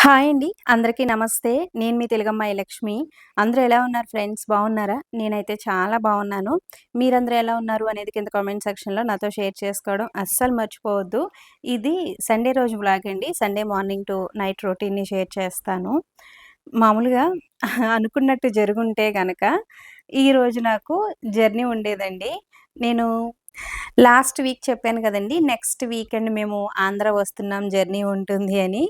Hi అండి. అందరికీ నమస్తే. నేను మీ తెలుగమ్మాయి లక్ష్మి. అందరూ ఎలా ఉన్నారు ఫ్రెండ్స్? బాగున్నారా? నేనైతే చాలా బాగున్నాను. మీరందరూ ఎలా ఉన్నారు అనేది కింద కామెంట్ సెక్షన్‌లో నాతో షేర్ చేసుకోవడం అస్సలు మర్చిపోవద్దు. ఇది సండే రోజు వ్లాగ్ అండి. సండే మార్నింగ్ టు నైట్ రొటీన్‌ని షేర్ చేస్తాను. మామూలుగా అనుకున్నట్టు జరుగుంటే గనక ఈరోజు నాకు జర్నీ ఉండేదండి. నేను లాస్ట్ వీక్ చెప్పాను గదండీ! నెక్స్ట్ వీకెండ్ మేము ఆంధ్ర వస్తున్నాం జర్నీ ఉంటుంది అని.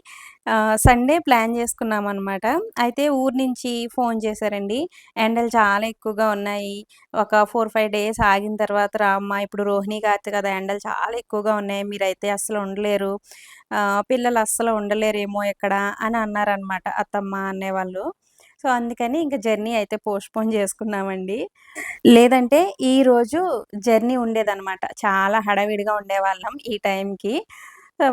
సండే ప్లాన్ జేసుకున్నామనమాట. అయితే ఊరు నుంచి ఫోను చేశారండి. ఎండలు చాలా ఎక్కువగా ఉన్నాయి. ఒక 4, 5 డేస్ ఆగిన తర్వాత రా అమ్మా! ఇప్పుడు రోహిణి కార్తీ కదా! ఎండలు చాలా ఎక్కువగా ఉన్నాయి. మీరైతే అస్సలు ఉండలేరు. పిల్లలు అస్సలు ఉండలేరేమో ఇక్కడ అని అన్నారనమాట అత్తమ్మ, అన్నయ్య వాళ్ళు. సో, అందుకని ఇంక జర్నీ అయితే పోస్ట్‌పోన్ జేసుకున్నామండి. లేదంటే ఈరోజు జర్నీ ఉండేదనమాట. చాలా హడావిడిగా ఉండేవాళ్ళం ఈ టైంకి.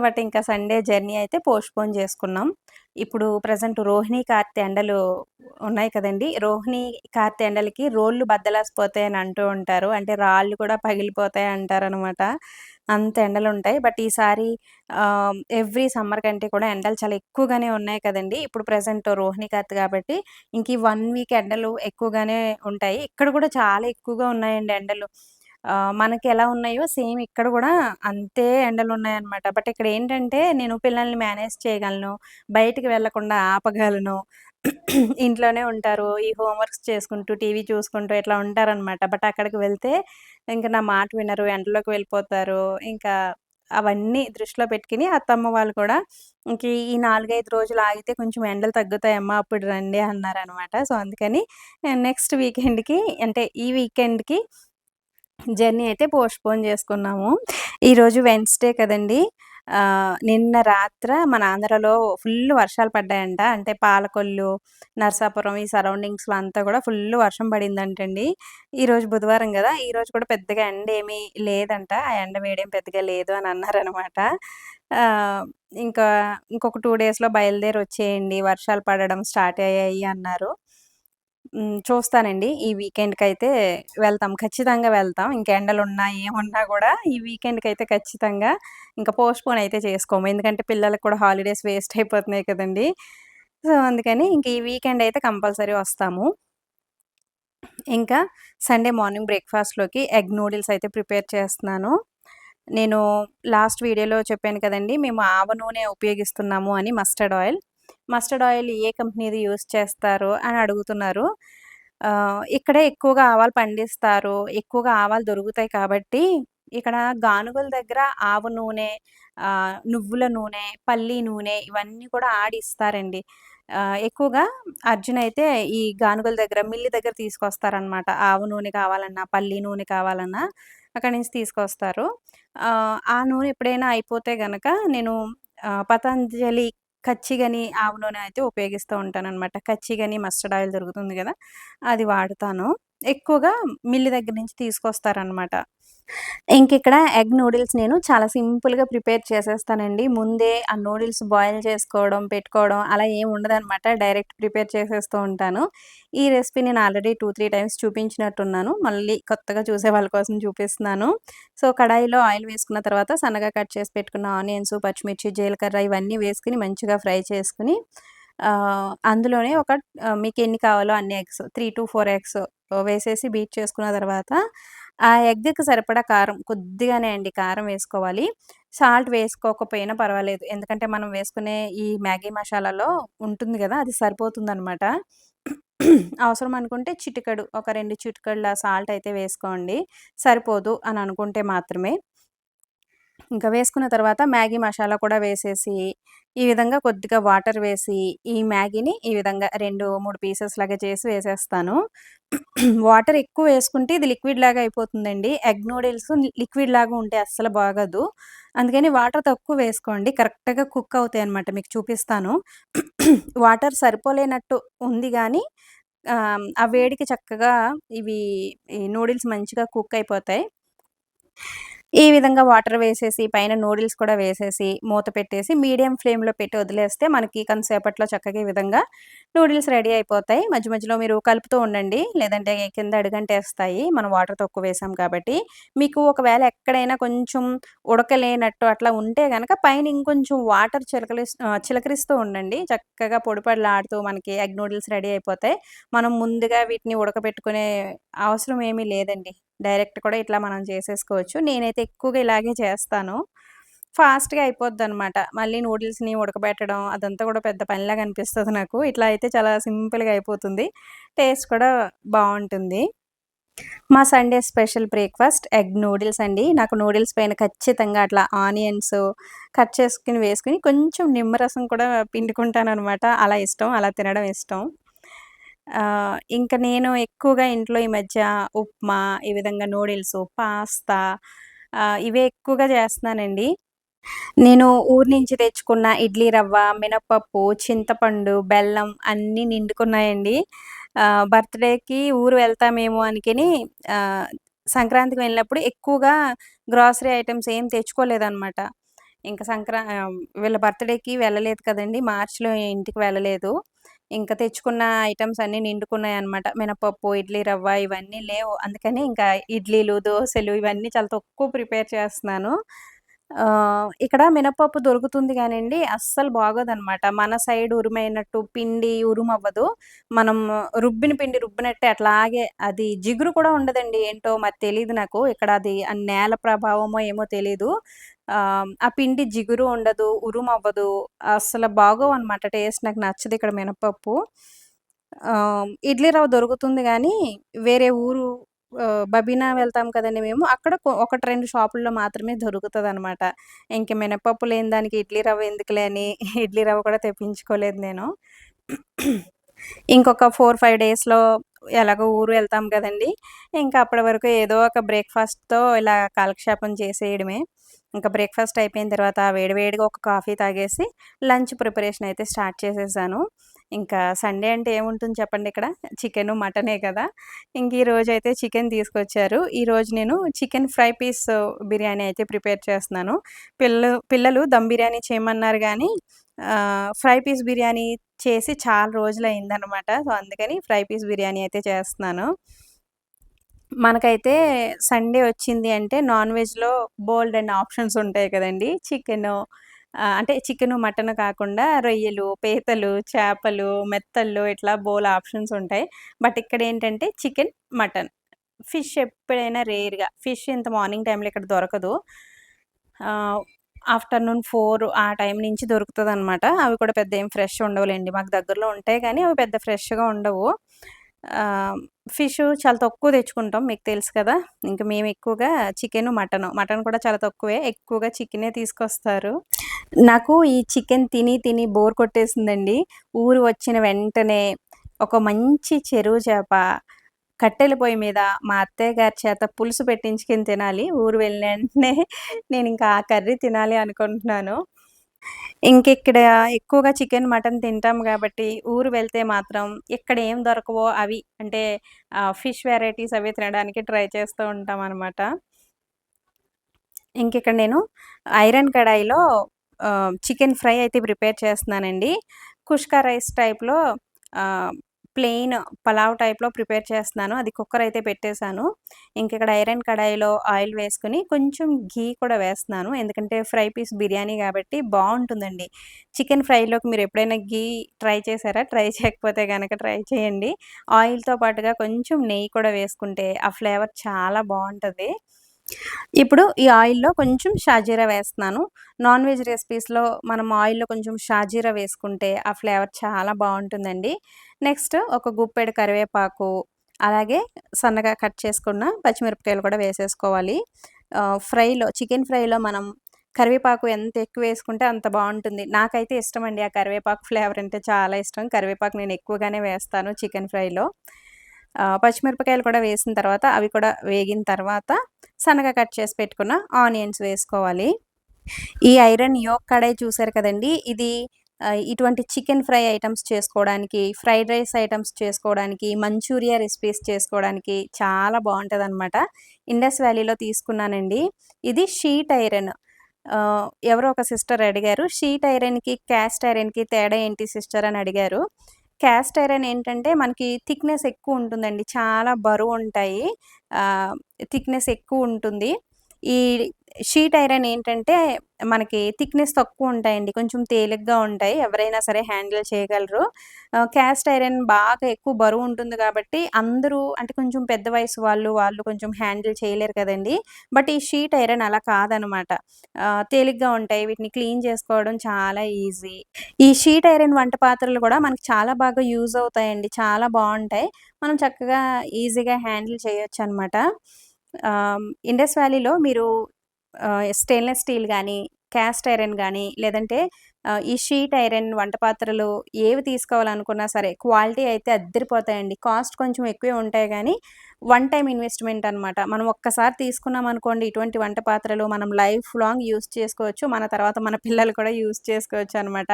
బట్ ఇంకా సండే జర్నీ అయితే పోస్ట్‌పోన్ చేసుకున్నాం. ఇప్పుడు ప్రెజెంట్ రోహిణి, కార్తీ ఎండలు ఉన్నాయి కదండీ! రోహిణి, కార్తీ ఎండలకి రోళ్ళు బద్దలేసిపోతాయని అంటూ ఉంటారు. అంటే రాళ్ళు కూడా పగిలిపోతాయి అంటారనమాట. అంత ఎండలుంటాయి. బట్ ఈసారి ఎవ్రీ సమ్మర్ కంటే కూడా ఎండలు చాలా ఎక్కువగానే ఉన్నాయి కదండీ! ఇప్పుడు ప్రెజెంట్ రోహిణి, కార్తీ కాబట్టి ఇంక ఈ 1 వీక్ ఎండలు ఎక్కువగానే ఉంటాయి. ఇక్కడ కూడా చాలా ఎక్కువగా ఉన్నాయండి ఎండలు. మనకి ఎలా ఉన్నాయో సేమ్ ఇక్కడ గూడా అంతే ఎండలున్నాయన్నమాట. బట్ ఇక్కడేంటంటే నేను పిల్లల్ని మేనేజ్ చేయగలను. బయటికి వెళ్ళకుండా ఆపగలను. ఇంట్లోనే ఉంటారు. ఈ హోమ్ వర్క్స్ చేసుకుంటూ, టీవీ చూసుకుంటూ ఇట్లా ఉంటారనమాట. బట్ అక్కడికి వెళ్తే ఇంక నా మాట వినరు. ఎండలోకి వెళ్ళిపోతారు. ఇంకా అవన్నీ దృష్టిలో పెట్టుకొని అత్తమ్మ వాళ్ళు కూడా ఇంక ఈ 4, 5 రోజులు ఆగితే కొంచెం ఎండలు తగ్గుతాయమ్మా అప్పుడు రండి అన్నారనమాట. సో, అందుకని నెక్స్ట్ వీకెండ్‌కి అంటే ఈ వీకెండ్‌కి జర్నీ అయితే పోస్ట్‌పోన్ జేసుకున్నాము. ఈరోజు వెడ్నెస్‌డే కదండీ! నిన్న రాత్ర మన ఆంధ్రాలో ఫుల్ వర్షాలు పడ్డాయంట. అంటే పాలకొల్లు, నరసాపురం ఈ సరౌండింగ్స్‌లో అంతా గూడా ఫుల్ వర్షం పడిందంటండి. ఈరోజు బుధవారం గదా! ఈరోజు కూడా పెద్దగా ఎండేమీ లేదంట. ఆ ఎండ వేడేం పెద్దగా లేదు అని అన్నారనమాట. ఆహ్, ఇంకా ఇంకొక 2 డేస్‌లో బయలుదేరొచ్చేయండి. వర్షాలు పడడం స్టార్ట్ అయ్యాయి అన్నారు. చూస్తానండి. ఈ వీకెండ్‌కైతే వెళ్తాం. ఖచ్చితంగా వెళ్తాం. ఇంక ఎండలున్నా, ఏమున్నా గూడా ఈ వీకెండ్‌కైతే ఖచ్చితంగా ఇంక పోస్ట్‌పోన్ అయితే చేసుకోము. ఎందుకంటే పిల్లలకి కూడా హాలిడేస్ వేస్ట్ అయిపోతున్నాయి కదండీ! సో, అందుకని ఇంక ఈ వీకెండ్ అయితే కంపల్సరీ వస్తాము. ఇంకా సండే మార్నింగ్ బ్రేక్‌ఫాస్ట్‌లోకి ఎగ్ నూడిల్స్ అయితే ప్రిపేర్ చేస్తున్నాను. నేను లాస్ట్ వీడియోలో చెప్పాను కదండీ! మేము ఆవ నూనె ఉపయోగిస్తున్నాము అని మస్టర్డ్ ఆయిల్. మస్టర్డ్ ఆయిల్ ఏ కంపెనీది యూజ్ చేస్తారు అని అడుగుతున్నారు. ఇక్కడే ఎక్కువగా ఆవాలు పండిస్తారు. ఎక్కువగా ఆవాలు దొరుకుతాయి కాబట్టి, ఇక్కడ గానుగల దగ్గర ఆవ నూనె, నువ్వుల నూనె, పల్లి నూనె ఇవన్నీ కూడా ఆడిస్తారండి. ఎక్కువగా అర్జున్ అయితే ఈ గానుగల దగ్గర మిల్లు దగ్గర తీసుకొస్తారనమాట. ఆవ నూనె కావాలన్నా, పల్లి నూనె కావాలన్నా అక్కడి నుంచి తీసుకొస్తారు. ఆ నూనె ఎప్పుడైనా అయిపోతే గనక నేను పతంజలి కచ్చిగని ఆవ నూనె అయితే ఉపయోగిస్తూ ఉంటాననమాట. కచ్చిగని మస్టర్డ్ ఆయిల్ దొరుకుతుంది గదా! అది వాడతాను. ఎక్కువగా మిల్లు దగ్గర నుంచి తీసుకొస్తారనమాట. ఇంకిక్కడ ఎగ్ నూడిల్స్ నేను చాలా సింపుల్‌గా ప్రిపేర్ చేసేస్తానండి. ముందే ఆ నూడిల్స్ బాయిల్ చేసుకోవడం, పెట్టుకోవడం అలా ఏమి ఉండదనమాట. డైరెక్ట్ ప్రిపేర్ చేసేస్తూ ఉంటాను. ఈ రెసిపీ నేను ఆల్రెడీ 2, 3 టైమ్స్ చూపించినట్టున్నాను. మళ్ళీ కొత్తగా చూసే వాళ్ళ కోసం చూపిస్తున్నాను. సో, కడాయిలో ఆయిల్ వేసుకున్న తర్వాత సన్నగా కట్ చేసి పెట్టుకున్న ఆనియన్స్, పచ్చిమిర్చి, జీలకర్ర ఇవన్నీ వేసుకొని మంచిగా ఫ్రై చేసుకొని అందులోనే ఒక మీకెన్ని కావాలో అన్ని ఎగ్స్ 3-4 ఎగ్స్ వేసేసి బీట్ చేసుకున్న తర్వాత ఆ ఎగ్‌కి సరిపడా కారం కొద్దిగానే అండి కారం వేసుకోవాలి. సాల్ట్ వేసుకోకపోయినా పర్వాలేదు. ఎందుకంటే మనం వేసుకునే ఈ మ్యాగీ మసాలాలో ఉంటుంది గదా! అది సరిపోతుందనమాట. అవసరం అనుకుంటే చిటికెడు ఒక 2 చిటికెళ్ళ సాల్ట్ అయితే వేసుకోండి. సరిపోదు అని అనుకుంటే మాత్రమే. ఇంకా వేసుకున్న తర్వాత మ్యాగీ మసాలా కూడా వేసేసి, ఈ విధంగా కొద్దిగా వాటర్ వేసి, ఈ మ్యాగీని ఈ విధంగా 2, 3 పీసెస్ లాగా చేసి వేసేస్తాను. వాటర్ ఎక్కువ వేసుకుంటే ఇది లిక్విడ్ లాగా అయిపోతుందండి. ఎగ్ నూడిల్స్ లిక్విడ్ లాగా ఉంటే అస్సలు బాగోదు. అందుకని వాటర్ తక్కువ వేసుకోండి. కరెక్ట్‌గా కుక్ అవుతాయన్నమాట. మీకు చూపిస్తాను. వాటర్ సరిపోలేనట్టు ఉంది గానీ, ఆ వేడికి చక్కగా ఇవి ఈ నూడిల్స్ మంచిగా కుక్ అయిపోతాయి. ఈ విధంగా వాటర్ వేసేసి, పైన నూడిల్స్ కూడా వేసేసి, మూత పెట్టేసి, మీడియం ఫ్లేమ్‌లో పెట్టి వదిలేస్తే మనకి కొంతసేపట్లో చక్కగా ఈ విధంగా నూడిల్స్ రెడీ అయిపోతాయి. మధ్య మధ్యలో మీరు కలుపుతూ ఉండండి. లేదంటే కింద అడుగంటేస్తాయి. మనం వాటర్ తక్కువ వేసాం కాబట్టి. మీకు ఒకవేళ ఎక్కడైనా కొంచెం ఉడకలేనట్టు అట్లా ఉంటే గనక పైన ఇంకొంచెం వాటర్ చిలకరిస్తూ ఉండండి. చక్కగా పొడిపొడిలాడుతూ మనకి ఎగ్ నూడిల్స్ రెడీ అయిపోతాయి. మనం ముందుగా వీటిని ఉడకబెట్టుకునే అవసరం ఏమీ లేదండి. డైరెక్ట్ కూడా ఇట్లా మనం చేసేసుకోవచ్చు. నేనైతే ఎక్కువగా ఇలాగే చేస్తాను. ఫాస్ట్‌గా అయిపోద్దనమాట. మళ్ళీ నూడిల్స్‌ని ఉడకబెట్టడం అదంతా కూడా పెద్ద పనిలాగా అనిపిస్తది నాకు. ఇట్లా అయితే చాలా సింపుల్‌గా అయిపోతుంది. టేస్ట్ కూడా బావుంటుంది. మా Sunday special breakfast egg noodles అండి. నాకు నూడిల్స్ పైన ఖచ్చితంగా అట్లా ఆనియన్స్ కట్ చేసుకొని వేసుకొని కొంచెం నిమ్మరసం కూడా పిండుకుంటాననమాట. అలా ఇష్టం. అలా తినడం ఇష్టం. ఇంక నేను ఎక్కువగా ఇంట్లో ఈ మధ్య ఉప్మా, ఈ విధంగా నూడిల్సు, పాస్తా ఇవే ఎక్కువగా చేస్తున్నానండి. నేను ఊరు నుంచి తెచ్చుకున్న ఇడ్లీ రవ్వ, మినపప్పు, చింతపండు, బెల్లం అన్నీ నిండుకున్నాయండి. బర్త్‌డేకి ఊరు వెళ్తామేమో అనుకుని ఆహ్, సంక్రాంతికి వెళ్ళినప్పుడు ఎక్కువగా గ్రోసరీ ఐటెమ్స్ ఏం తెచ్చుకోలేదనమాట. ఇంక వీళ్ళ బర్త్‌డేకి వెళ్ళలేదు కదండీ! మార్చ్‌లో ఇంటికి వెళ్ళలేదు. ఇంక తెచ్చుకున్న ఐటెమ్స్ అన్నీ నిండుకున్నాయనమాట. మినపప్పు, ఇడ్లీ రవ్వ ఇవన్నీ లేవు. అందుకని ఇంకా ఇడ్లీలు, దోసలు ఇవన్నీ చాలా తక్కువ ప్రిపేర్ చేస్తున్నాను. ఇక్కడ మినపప్పు దొరుకుతుంది గానండి, అస్సలు బాగోదనమాట. మన సైడ్ ఉరుమైనట్టు పిండి ఉరుమవ్వదు. మనం రుబ్బిన పిండి రుబ్బినట్టే అట్లాగే అది జిగురు కూడా ఉండదండి. ఏంటో మరి తెలీదు నాకు. ఇక్కడ అది ఆ నేల ప్రభావమో ఏమో తెలీదు. ఆ పిండి జిగురు ఉండదు, ఉరుమవ్వదు. అస్సలు బాగోవనమాట టేస్ట్ నాకు నచ్చదు ఇక్కడ మినపప్పు. ఇడ్లీ రవ్వ దొరుకుతుంది గానీ, వేరే ఊరు బబీనా వెళ్తాం కదండీ మేము. అక్కడ 1, 2 షాపుల్లో మాత్రమే దొరుకుతదనమాట. ఇంక మినపప్పు లేని దానికి ఇడ్లీ రవ్వ ఎందుకులే అని ఇడ్లీ రవ్వ కూడా తెప్పించుకోలేదు నేను. ఇంకొక 4, 5 డేస్‌లో ఎలాగో ఊరు వెళ్తాం కదండీ! ఇంకా అప్పటి వరకు ఏదో ఒక బ్రేక్‌ఫాస్ట్‌తో ఇలా కాలక్షేపం చేసేయడమే. ఇంకా బ్రేక్‌ఫాస్ట్ అయిపోయిన తర్వాత వేడి వేడిగా ఒక కాఫీ తాగేసి లంచ్ ప్రిపరేషన్ అయితే స్టార్ట్ చేసేసాను. ఇంకా సండే అంటే ఏముంటుంది చెప్పండి ఇక్కడ? చికెను, మటనే కదా! ఇంక ఈరోజైతే చికెన్ తీసుకొచ్చారు. ఈరోజు నేను చికెన్ ఫ్రై పీస్ బిర్యానీ అయితే ప్రిపేర్ చేస్తున్నాను. పిల్లలు దమ్ బిర్యానీ చేయమన్నారు గానీ ఫ్రై పీస్ బిర్యానీ చేసి చాలా రోజులయిందనమాట. సో, అందుకని ఫ్రై పీస్ బిర్యానీ అయితే చేస్తున్నాను. మనకైతే సండే వచ్చింది అంటే నాన్ వెజ్‌లో బోలెడన్ని ఆప్షన్స్ ఉంటాయి కదండీ! అంటే చికెను, మటను కాకుండా రొయ్యలు, పీతలు, చేపలు, మెత్తళ్ళు ఇట్లా ఆప్షన్స్ ఉంటాయి. బట్ ఇక్కడేంటంటే చికెన్, మటన్. ఫిష్ ఎప్పుడైనా రేర్‌గా. ఫిష్ ఇంత మార్నింగ్ టైమ్‌లో ఇక్కడ దొరకదు. ఆహ్, ఆఫ్టర్‌నూన్ 4 ఆ టైం నుంచి దొరుకుతదనమాట. అవి కూడా పెద్ద ఏం ఫ్రెష్ ఉండవులెండి. మాకు దగ్గరలో ఉంటాయి కానీ అవి పెద్ద ఫ్రెష్‌గా ఉండవు. ఆహ్, ఫిషు చాలా తక్కువ తెచ్చుకుంటాం. మీకు తెలుసు కదా! ఇంక మేము ఎక్కువగా చికెను, మటను. మటన్ కూడా చాలా తక్కువే. ఎక్కువగా చికెనే తీసుకొస్తారు. నాకు ఈ చికెన్ తిని, తిని బోర్ కొట్టేసిందండి. ఊరు వచ్చిన వెంటనే ఒక మంచి చెరువు చేప, కట్టెల పొయ్యి మీద మా అత్తయ్య గారి చేత పులుసు పెట్టించుకొని తినాలి. ఊరు వెళ్ళిన వెంటనే నేనింకా ఆ కర్రీ తినాలి అనుకుంటున్నాను. ఇంకిక్కడ ఎక్కువగా చికెన్, మటన్ తింటాం గాబట్టి, ఊరు వెళ్తే మాత్రం ఇక్కడ ఏం దొరకవో అవి అంటే ఫిష్ వెరైటీస్ అవి తినడానికి ట్రై చేస్తూ ఉంటామనమాట. ఇంకిక్కడ నేను ఐరన్ కడాయిలో చికెన్ ఫ్రై అయితే ప్రిపేర్ చేస్తున్నానండి. కుష్కా రైస్ టైప్‌లో ఆహ్, ప్లెయిన్ పలావ్ టైప్‌లో ప్రిపేర్ చేస్తున్నాను. అది కుక్కర్ అయితే పెట్టేసాను. ఇంకిక్కడ ఐరన్ కడాయిలో ఆయిల్ వేసుకొని కొంచెం ఘీ కూడా వేస్తున్నాను. ఎందుకంటే ఫ్రై పీస్ బిర్యానీ గాబట్టి బావుంటుందండి. చికెన్ ఫ్రైలోకి మీరెప్పుడైనా ఘీ ట్రై చేశారా? ట్రై చేయకపోతే గనక ట్రై చేయండి. ఆయిల్‌తో పాటుగా కొంచెం నెయ్యి కూడా వేసుకుంటే ఆ ఫ్లేవర్ చాలా బావుంటది. ఇప్పుడు ఈ ఆయిల్‌లో కొంచెం షాజీరా వేస్తున్నాను. నాన్ వెజ్ రెసిపీస్‌లో మనం ఆయిల్‌లో కొంచెం షాజీరా వేసుకుంటే ఆ ఫ్లేవర్ చాలా బావుంటుందండి. నెక్స్ట్ ఒక గుప్పెడు కరివేపాకు, అలాగే సన్నగా కట్ చేసుకున్న పచ్చిమిరపకాయలు కూడా వేసేసుకోవాలి. చికెన్ ఫ్రైలో మనం కరివేపాకు ఎంత ఎక్కువేసుకుంటే అంత బావుంటుంది. నాకైతే ఇష్టమండి ఆ కరివేపాకు ఫ్లేవర్ అంటే చాలా ఇష్టం. కరివేపాకు నేను ఎక్కువగానే వేస్తాను చికెన్ ఫ్రైలో. పచ్చిమిరపకాయలు కూడా వేసిన తర్వాత అవి కూడా వేగిన తర్వాత సన్నగా కట్ చేసి పెట్టుకున్న ఆనియన్స్ వేసుకోవాలి. ఈ ఐరన్ యోక్ కడాయి చూసారు కదండీ! ఇది ఇటువంటి చికెన్ ఫ్రై ఐటెమ్స్ చేసుకోవడానికి, ఫ్రైడ్ రైస్ ఐటెమ్స్ చేసుకోవడానికి, మంచూరియా రెసిపీస్ చేసుకోవడానికి చాలా బావుంటదనమాట. ఇండస్ వ్యాలీలో తీసుకున్నానండి. ఇది షీట్ ఐరన్. ఎవరో ఒక సిస్టర్ అడిగారు. షీట్ ఐరన్‌కి, క్యాస్ట్ ఐరన్‌కి తేడా ఏంటి సిస్టర్ అని అడిగారు. క్యాస్ట్ ఐరన్ ఏంటంటే మనకి థిక్‌నెస్ ఎక్కువుంటుందండి. చాలా బరువుంటాయి. ఆహ్, థిక్‌నెస్ ఎక్కువుంటుంది. ఈ షీట్ ఐరన్ ఏంటంటే మనకి థిక్‌నెస్ తక్కువుంటాయండి. కొంచెం తేలిగ్గా ఉంటాయి. ఎవరైనా సరే హ్యాండిల్ చేయగలరు. క్యాస్ట్ ఐరన్ బాగా ఎక్కువ బరువుంటుంది కాబట్టి అందరూ అంటే కొంచెం పెద్ద వయసు వాళ్ళు కొంచెం హ్యాండిల్ చేయలేరు కదండీ! బట్ ఈ షీట్ ఐరన్ అలా కాదనమాట. తేలిగ్గా ఉంటాయి. వీటిని క్లీన్ చేసుకోవడం చాలా ఈజీ. ఈ షీట్ ఐరన్ వంట పాత్రలు గూడా మనకు చాలా బాగా యూజ్ అవుతాయండి. చాలా బావుంటాయి. మనం చక్కగా ఈజీగా హ్యాండిల్ చేయొచ్చనమాట. ఇండస్ వ్యాలీలో మీరు స్టెయిన్‌లెస్ స్టీల్ గానీ, క్యాస్ట్ ఐరన్ గానీ, లేదంటే ఈ షీట్ ఐరన్ వంట పాత్రలు ఏవి తీసుకోవాలనుకున్నా సరే, క్వాలిటీ అయితే అద్దిరిపోతాయండి. కాస్ట్ కొంచెం ఎక్కువే ఉంటాయి గానీ, వన్ టైమ్ ఇన్వెస్ట్‌మెంట్ అనమాట. మనం ఒక్కసారి తీసుకున్నామనుకోండి ఇటువంటి వంట పాత్రలు మనం లైఫ్ లాంగ్ యూజ్ చేసుకోవచ్చు. మన తర్వాత మన పిల్లలు కూడా యూజ్ చేసుకోవచ్చనమాట.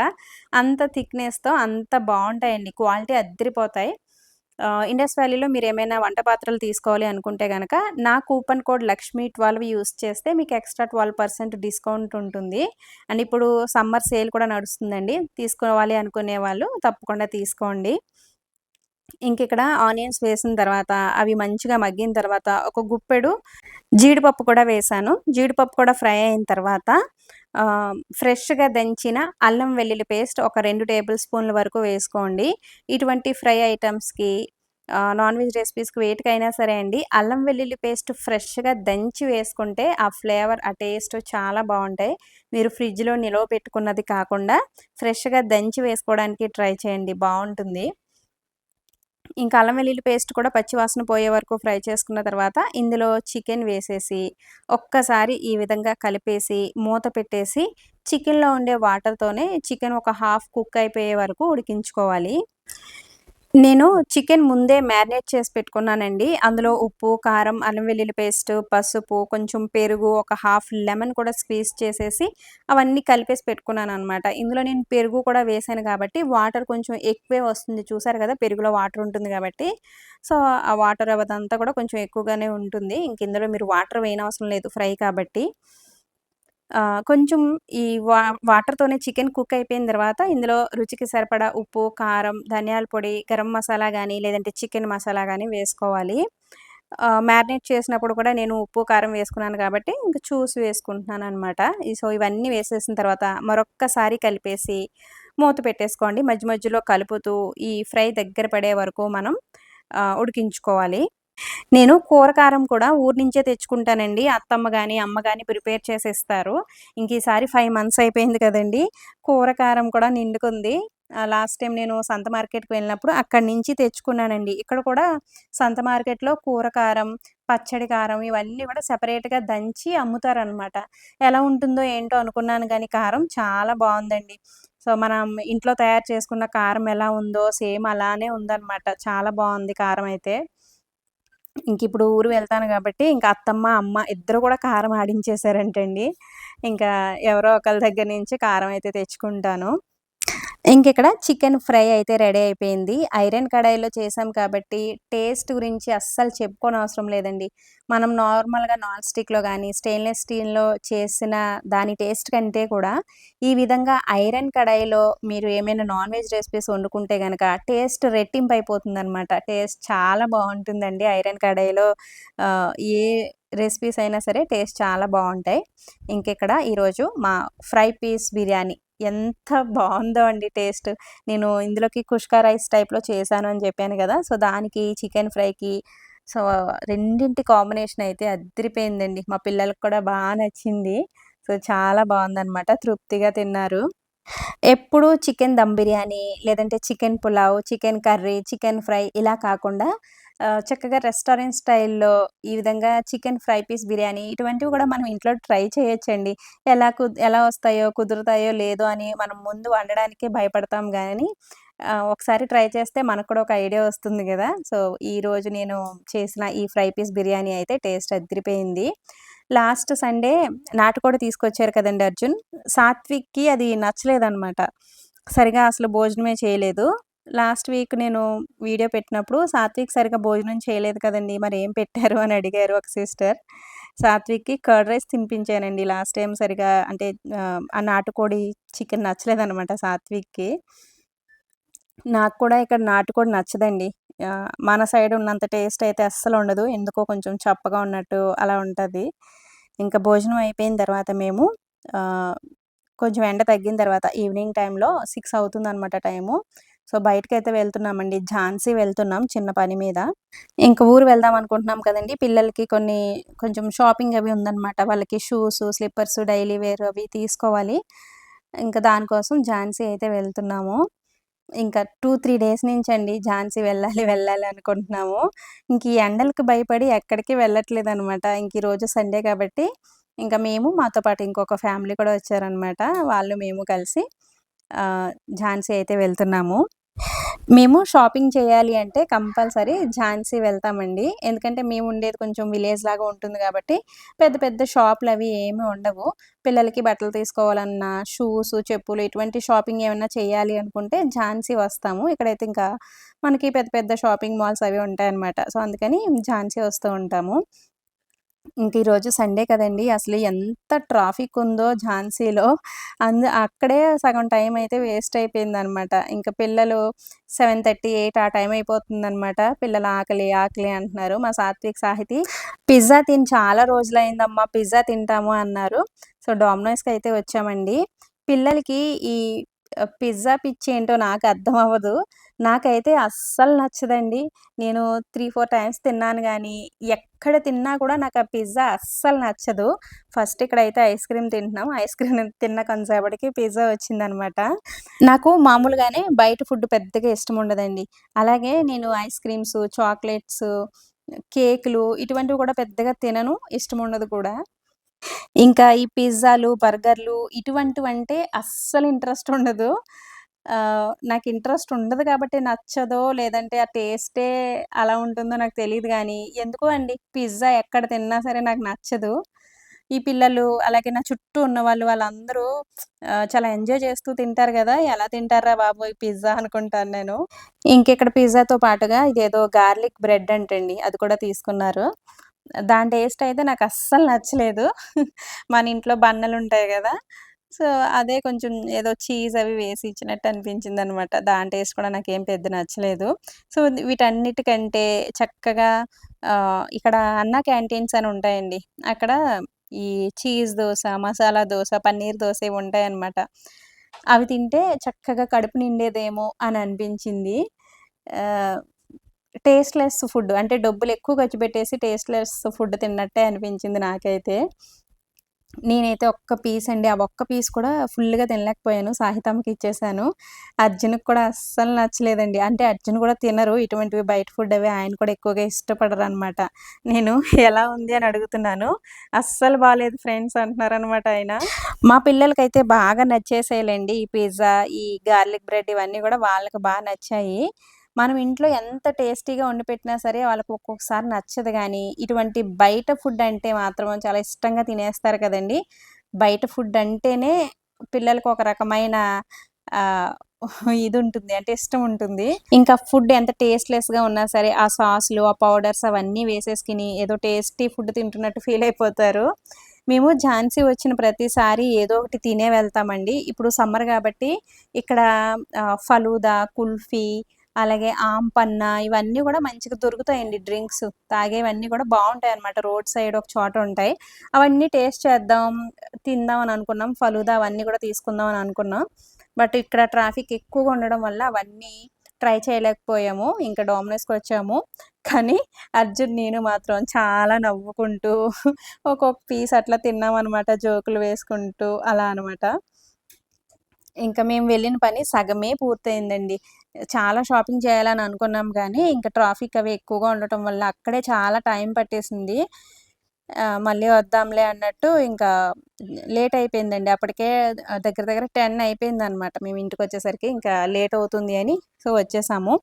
అంత థిక్‌నెస్‌తో అంత బావుంటాయండి. క్వాలిటీ అద్దిరిపోతాయి. ఇండస్ వ్యాలీలో మీరేమైనా వంట పాత్రలు తీసుకోవాలి అనుకుంటే గనక, నా కూపన్ కోడ్ లక్ష్మి12 యూజ్ చేస్తే మీకు ఎక్స్‌ట్రా 12% డిస్కౌంట్ ఉంటుంది. అండ్ ఇప్పుడు సమ్మర్ సేల్ కూడా నడుస్తుందండి. తీసుకోవాలి అనుకునే వాళ్ళు తప్పకుండా తీసుకోండి. ఇంకిక్కడ ఆనియన్స్ వేసిన తర్వాత, అవి మంచిగా మగ్గిన తర్వాత, ఒక గుప్పెడు జీడిపప్పు కూడా వేశాను. జీడిపప్పు కూడా ఫ్రై అయిన తర్వాత ఫ్రెష్‌గా దంచిన అల్లం వెల్లుల్లి పేస్ట్ ఒక 2 టేబుల్ స్పూన్ల వరకు వేసుకోండి. ఇటువంటి ఫ్రై ఐటెమ్స్‌కి నాన్ వెజ్ రెసిపీస్‌కి వేటికైనా సరే అండి, అల్లం వెల్లుల్లి పేస్ట్ ఫ్రెష్‌గా దంచి వేసుకుంటే ఆ ఫ్లేవర్, ఆ టేస్ట్ చాలా బావుంటాయి. మీరు ఫ్రిడ్జ్‌లో నిలవ పెట్టుకున్నది కాకుండా ఫ్రెష్‌గా దంచి వేసుకోవడానికి ట్రై చేయండి బావుంటుంది. ఇంకా అల్లం వెల్లుల్లి పేస్ట్ కూడా పచ్చి వాసన పోయే వరకు ఫ్రై చేసుకున్న తర్వాత, ఇందులో చికెన్ వేసేసి, ఒక్కసారి ఈ విధంగా కలిపేసి, మూత పెట్టేసి, చికెన్‌లో ఉండే వాటర్‌తోనే చికెన్ ఒక హాఫ్ కుక్ అయిపోయే వరకు ఉడికించుకోవాలి. నేను చికెన్ ముందే మ్యారినేట్ చేసి పెట్టుకున్నానండి. అందులో ఉప్పు, కారం, అల్లం వెల్లుల్లి పేస్ట్, పసుపు, కొంచెం పెరుగు, ఒక హాఫ్ లెమన్ కూడా స్క్వీజ్ చేసేసి అవన్నీ కలిపేసి పెట్టుకున్నాననమాట. ఇందులో నేను పెరుగు కూడా వేశాను కాబట్టి వాటర్ కొంచెం ఎక్కువే వస్తుంది. చూసారు కదా! పెరుగులో వాటర్ ఉంటుంది కాబట్టి. సో, ఆ వాటర్ అదంతా కూడా కొంచెం ఎక్కువగానే ఉంటుంది. ఇంక ఇందులో మీరు వాటర్ వేయనవసరం లేదు ఫ్రై కాబట్టి. కొంచెం ఈ వాటర్‌తోనే చికెన్ కుక్ అయిపోయిన తర్వాత ఇందులో రుచికి సరిపడా ఉప్పు, కారం, ధనియాల పొడి, గరం మసాలా గానీ, లేదంటే చికెన్ మసాలా గానీ వేసుకోవాలి. మ్యారినేట్ చేసినప్పుడు కూడా నేను ఉప్పు, కారం వేసుకున్నాను కాబట్టి ఇంక చూసి వేసుకుంటున్నాననమాట. సో, ఇవన్నీ వేసేసిన తర్వాత మరొక్కసారి కలిపేసి మూత పెట్టేసుకోండి. మధ్య మధ్యలో కలుపుతూ ఈ ఫ్రై దగ్గర పడే వరకు మనం ఉడికించుకోవాలి. నేను కూర కారం కూడా ఊరు నుంచే తెచ్చుకుంటానండి. అత్తమ్మ గాని, అమ్మ గాని ప్రిపేర్ చేసిస్తారు. ఇంక ఈసారి 5 మంత్స్ అయిపోయింది కదండీ! కూర కారం కూడా నిండుకుంది. లాస్ట్ టైమ్ నేను సంత మార్కెట్‌కి వెళ్ళినప్పుడు అక్కడి నుంచి తెచ్చుకున్నానండి. ఇక్కడ కూడా సంత మార్కెట్‌లో కూర కారం, పచ్చడి కారం ఇవన్నీ కూడా సెపరేట్‌గా దంచి అమ్ముతారనమాట. ఎలా ఉంటుందో ఏంటో అనుకున్నాను గానీ కారం చాలా బావుందండి. సో, మనం ఇంట్లో తయారు చేసుకున్న కారం ఎలా ఉందో సేమ్ అలానే ఉందనమాట. చాలా బావుంది కారం అయితే. ఇంకిప్పుడు ఊరు వెళ్తాను గాబట్టి, ఇంక అత్తమ్మ, అమ్మ ఇద్దరు గూడా కారం ఆడించేసారంటండి. ఇంకా ఎవరో ఒకళ్ళ దగ్గర నుంచి కారం అయితే తెచ్చుకుంటాను. ఇంకిక్కడ చికెన్ ఫ్రై అయితే రెడీ అయిపోయింది. ఐరన్ కడాయిలో చేశాం కాబట్టి టేస్ట్ గురించి అస్సలు చెప్పుకోనవసరం లేదండి. మనం నార్మల్‌గా నాన్ స్టిక్‌లో గానీ, స్టెయిన్‌లెస్ స్టీల్‌లో చేసిన దాని టేస్ట్ కంటే కూడా ఈ విధంగా ఐరన్ కడాయిలో మీరు ఏమైనా నాన్ వెజ్ రెసిపీస్ వండుకుంటే గనక టేస్ట్ రెట్టింపయిపోతుందనమాట. టేస్ట్ చాలా బావుంటుందండి ఐరన్ కడాయిలో ఏ రెసిపీస్ అయినా సరే టేస్ట్ చాలా బావుంటాయి. ఇంకిక్కడ ఈరోజు మా ఫ్రై పీస్ బిర్యానీ ఎంత బావుందో అండి టేస్ట్. నేను ఇందులోకి కుష్కా రైస్ టైప్‌లో చేశాను అని చెప్పాను గదా! సో, దానికి చికెన్ ఫ్రైకి సో, రెండింటి కాంబినేషన్ అయితే అద్దిరిపోయిందండి. మా పిల్లలకి కూడా నచ్చింది. సో, చాలా బావుందనమాట. తృప్తిగా తిన్నారు. ఎప్పుడూ చికెన్ దమ్ బిర్యానీ, లేదంటే chicken pulao, chicken curry, chicken fry ఇలా కాకుండా చక్కగా రెస్టారెంట్ స్టైల్‌లో ఈ విధంగా చికెన్ ఫ్రై పీస్ బిర్యానీ ఇటువంటివి కూడా మనం ఇంట్లో ట్రై చేయొచ్చండి. ఎలా వస్తాయో, కుదురుతాయో లేదో అని మనం ముందు వండడానికే భయపడతాం గానీ, ఒకసారి ట్రై చేస్తే మనకు కూడా ఒక ఐడియా వస్తుంది గదా! సో, ఈరోజు నేను చేసిన ఈ ఫ్రై పీస్ బిర్యానీ అయితే టేస్ట్ అదిరిపోయింది. లాస్ట్ సండే నాటుకోడి తీసుకొచ్చారు కదండీ అర్జున్. సాత్విక్‌కి అది నచ్చలేదనమాట. సరిగా అసలు భోజనమే చేయలేదు. లాస్ట్ వీక్ నేను వీడియో పెట్టినప్పుడు సాత్విక్ సరిగ్గా భోజనం చేయలేదు కదండీ! మరేం పెట్టారు అని అడిగారు ఒక సిస్టర్. సాత్విక్‌కి కర్డ్ రైస్ తినిపించానండి లాస్ట్ టైమ్ సరిగా అంటే ఆ నాటుకోడి చికెన్ నచ్చలేదనమాట సాత్విక్‌కి. నాకు కూడా ఇక్కడ నాటుకోడి నచ్చదండి. మన సైడ్ ఉన్నంత టేస్ట్ అయితే అస్సలుండదు. ఎందుకో కొంచెం చప్పగా ఉన్నట్టు అలా ఉంటది. ఇంకా భోజనం అయిపోయిన తర్వాత మేము ఆహ్, కొంచెం ఎండ తగ్గిన తర్వాత ఈవినింగ్ టైంలో 6 అవుతుందనమాట టైము. సో, బయటకైతే వెళ్తున్నామండి. ఝాన్సీ వెళ్తున్నాం చిన్న పని మీద. ఇంక ఊరు వెళ్దాం అనుకుంటున్నాం కదండీ! పిల్లలకి కొంచెం షాపింగ్ అవి ఉందనమాట. వాళ్ళకి షూస్, స్లిప్పర్స్, డైలీ వేర్ అవి తీసుకోవాలి. ఇంక దానికోసం ఝాన్సీ అయితే వెళ్తున్నాము. ఇంకా 2, 3 డేస్ నుంచండి ఝాన్సీ వెళ్ళాలి, వెళ్ళాలి అనుకుంటున్నాము. ఇంక ఈ ఎండలకి భయపడి ఎక్కడికి వెళ్ళట్లేదనమాట. ఇంక ఈరోజు సండే కాబట్టి, ఇంక మేము మాతో పాటు ఇంకొక ఫ్యామిలీ కూడా వచ్చారనమాట. వాళ్ళు మేము కలిసి ఝాన్సీ అయితే వెళ్తున్నాము. మేము షాపింగ్ చేయాలి అంటే కంపల్సరీ ఝాన్సీ వెళ్తామండి. ఎందుకంటే మేముండేది కొంచెం విలేజ్ లాగా ఉంటుంది గాబట్టి, పెద్ద పెద్ద షాపులవి ఏమి ఉండవు. పిల్లలకి బట్టలు తీసుకోవాలన్నా, షూస్, చెప్పులు ఇటువంటి షాపింగ్ ఏమన్నా చేయాలి అనుకుంటే ఝాన్సీ వస్తాము. ఇక్కడైతే ఇంకా మనకి పెద్ద పెద్ద షాపింగ్ మాల్స్ అవి ఉంటాయన్నమాట. సో, అందుకని ఝాన్సీ వస్తూ ఉంటాము. ఇంక ఈరోజు సండే కదండీ! అసలు ఎంత ట్రాఫికుందో ఝాన్సీలో. అక్కడే సగం టైమయితే వేస్ట్ అయిపోయిందనమాట. ఇంక పిల్లలు 7:30, 8 ఆ టైం అయిపోతుందనమాట. పిల్లలు ఆకలి, ఆకలి అంటున్నారు. మా సాత్విక్, సాహితి పిజ్జా తిని చాలా రోజులయిందమ్మా పిజ్జా తింటాము అన్నారు. సో, డామినోస్‌కయితే వచ్చామండి. పిల్లలకి ఈ పిజ్జా పిచ్చేంటో నాకు అర్థమవ్వదు. నాకైతే అస్సలు నచ్చదండి. నేను 3, 4 టైమ్స్ తిన్నాను గానీ, ఎక్కడ తిన్నా కూడా నాకు ఆ పిజ్జా అస్సలు నచ్చదు. ఫస్ట్ ఇక్కడైతే ఐస్ క్రీమ్ తింటున్నాం. ఐస్ క్రీమ్ తిన్న కొంతసేపటికి పిజ్జా వచ్చిందనమాట. నాకు మామూలుగానే బయట ఫుడ్ పెద్దగా ఇష్టముండదండి. అలాగే నేను ఐస్ క్రీమ్స్, చాక్లెట్స్, కేకులు ఇటువంటివి కూడా పెద్దగా తినను. ఇష్టముండదు కూడా. ఇంకా ఈ పిజ్జాలు, బర్గర్‌లు ఇటువంటివంటే అస్సలు ఇంట్రెస్ట్ ఉండదు. నాకు ఇంట్రెస్ట్ ఉండదు కాబట్టి నచ్చదో, లేదంటే ఆ టేస్టే అలా ఉంటుందో నాకు తెలీదు గానీ, ఎందుకో అండి పిజ్జా ఎక్కడ తిన్నా సరే నాకు నచ్చదు. ఈ పిల్లలు, అలాగే నా చుట్టూ ఉన్నవాళ్ళు వాళ్ళందరూ చాలా ఎంజాయ్ చేస్తూ తింటారు గదా! ఎలా తింటార్రా బాబు ఈ పిజ్జా అనుకుంటాను నేను. ఇంకిక్కడ పిజ్జాతో పాటుగా ఇదేదో గార్లిక్ బ్రెడ్ అంటండి. అది కూడా తీసుకున్నారు. దాని టేస్ట్ అయితే నాకస్సలు నచ్చలేదు. మన ఇంట్లో బన్నలుంటాయి గదా! సో, అదే కొంచెం ఏదో చీజ్ అవి వేసి ఇచ్చినట్టు అనిపించిందనమాట. దాని టేస్ట్ కూడా నాకేం పెద్ద నచ్చలేదు. సో, వీటన్నిటికంటే చక్కగా ఇక్కడ అన్నా క్యాంటీన్స్ అని ఉంటాయండి. అక్కడ ఈ చీజ్ దోస, మసాలా దోస, పన్నీర్ దోస ఇవి ఉంటాయన్నమాట. అవి తింటే చక్కగా కడుపు నిండేదేమో అని అనిపించింది. ఆహ్, టేస్ట్‌లెస్ ఫుడ్ అంటే డబ్బులెక్కువ ఖర్చు పెట్టేసి టేస్ట్‌లెస్ ఫుడ్ తిన్నట్టే అనిపించింది నాకైతే. నేనైతే ఒక్క పీస్ అండి. ఆ ఒక్క పీస్ కూడా ఫుల్‌గా తినలేకపోయాను. సాహితమ్మకి ఇచ్చేసాను. అర్జున్‌కి కూడా అస్సలు నచ్చలేదండి. అంటే అర్జున్ కూడా తినరు ఇటువంటివి బయట ఫుడ్ అవి ఆయన కూడా ఎక్కువగా ఇష్టపడరనమాట. నేను ఎలా ఉంది అని అడుగుతున్నాను. అస్సలు బాలేదు ఫ్రెండ్స్ అంటున్నారనమాట ఆయన. మా పిల్లలకైతే బాగా నచ్చేసాయిలెండి. ఈ పిజ్జా, ఈ గార్లిక్ బ్రెడ్ ఇవన్నీ గూడా వాళ్ళకి నచ్చాయి. మనం ఇంట్లో ఎంత టేస్టీగా వండి పెట్టినా సరే వాళ్ళకి ఒక్కొక్కసారి నచ్చదు గానీ, ఇటువంటి బయట ఫుడ్ అంటే మాత్రం చాలా ఇష్టంగా తినేస్తారు కదండీ! బయట ఫుడ్ అంటేనే పిల్లలకి ఒక రకమైన ఆహ్, ఇదుంటుంది. అంటే ఇష్టముంటుంది. ఇంకా ఫుడ్ ఎంత టేస్ట్‌లెస్‌గా ఉన్నా సరే, ఆ సాస్‌లు, ఆ పౌడర్స్ అవన్నీ వేసేసుకొని ఏదో టేస్టీ ఫుడ్ తింటున్నట్టు ఫీల్ అయిపోతారు. మేము ఝాన్సీ వచ్చిన ప్రతిసారి ఏదో ఒకటి తినే వెళ్తామండి. ఇప్పుడు సమ్మర్ గాబట్టి ఇక్కడ ఫలూదా, కుల్ఫీ అలాగే ఆంపన్న ఇవన్నీ గూడా మంచిగా దొరుకుతాయండి డ్రింక్స్. తాగేవన్నీ గూడా బావుంటాయన్నమాట. రోడ్ సైడ్ ఒక చోట ఉంటాయి. అవన్నీ టేస్ట్ చేద్దాం, తిందాం అని అనుకున్నాం. ఫలూదా అవన్నీ గూడా తీసుకుందాం అని అనుకున్నాం. బట్ ఇక్కడ ట్రాఫిక్ ఎక్కువగా ఉండడం వల్ల అవన్నీ ట్రై చేయలేకపోయాము. ఇంకా డామినోస్‌కొచ్చాము. కానీ అర్జున్, నేను మాత్రం చాలా నవ్వుకుంటూ ఒక్కొక్క పీస్ అట్లా తిన్నామనమాట. జోకులు వేసుకుంటూ అలా అనమాట. ఇంక మేము వెళ్ళిన పని సగమే పూర్తయిందండి. చాలా షాపింగ్ చేయాలని అనుకున్నాం గానీ, ఇంక ట్రాఫిక్ అవి ఎక్కువగా ఉండటం వల్ల అక్కడే చాలా టైం పట్టేసింది. మళ్ళీ వద్దాంలే అన్నట్టు ఇంకా లేట్ అయిపోయిందండి. అప్పటికే దగ్గర దగ్గర 10 అయిపోయిందనమాట. మేము ఇంటికొచ్చేసరికి ఇంకా లేట్ అవుతుంది అని సో, వచ్చేసాము.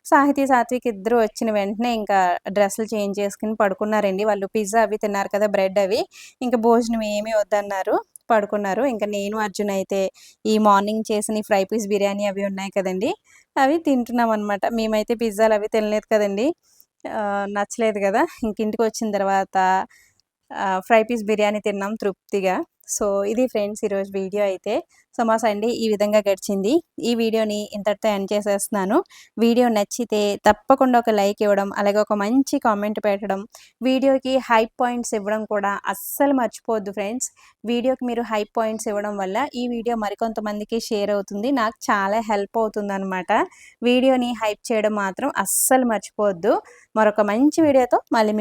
సాహితీ, సాత్విక్ ఇద్దరు వచ్చిన వెంటనే ఇంకా డ్రెస్సులు చేంజ్ చేసుకొని పడుకున్నారండి. వాళ్ళు పిజ్జా అవి తిన్నారు కదా! బ్రెడ్ అవి. ఇంక భోజనం ఏమీ వద్దన్నారు. పడుకున్నారు. ఇంకా నేను, అర్జున్ అయితే ఈ మార్నింగ్ చేసిన ఫ్రై పీస్ బిర్యానీ అవి ఉన్నాయి కదండీ! అవి తింటున్నామనమాట. మేమైతే పిజ్జాలు అవి తినలేదు కదండీ! నచ్చలేదు గదా! ఇంక ఇంటికొచ్చిన తర్వాత ఫ్రై పీస్ బిర్యానీ తిన్నాం తృప్తిగా. సో, ఇది ఫ్రెండ్స్ ఈరోజు వీడియో అయితే. సో, మా సండే ఈ విధంగా గడిచింది. ఈ వీడియోని ఇంతటితో ఎండ్ చేసేస్తున్నాను. వీడియో నచ్చితే తప్పకుండా ఒక లైక్ ఇవ్వడం, అలాగే ఒక మంచి కామెంట్ పెట్టడం, వీడియోకి హైప్ పాయింట్స్ ఇవ్వడం కూడా అస్సలు మర్చిపోవద్దు ఫ్రెండ్స్. వీడియోకి మీరు హైప్ పాయింట్స్ ఇవ్వడం వల్ల ఈ వీడియో మరికొంతమందికి షేర్ అవుతుంది. నాకు చాలా హెల్ప్ అవుతుందనమాట. వీడియోని హైప్ చేయడం మాత్రం అస్సలు మర్చిపోవద్దు. మరొక మంచి వీడియోతో మళ్ళీ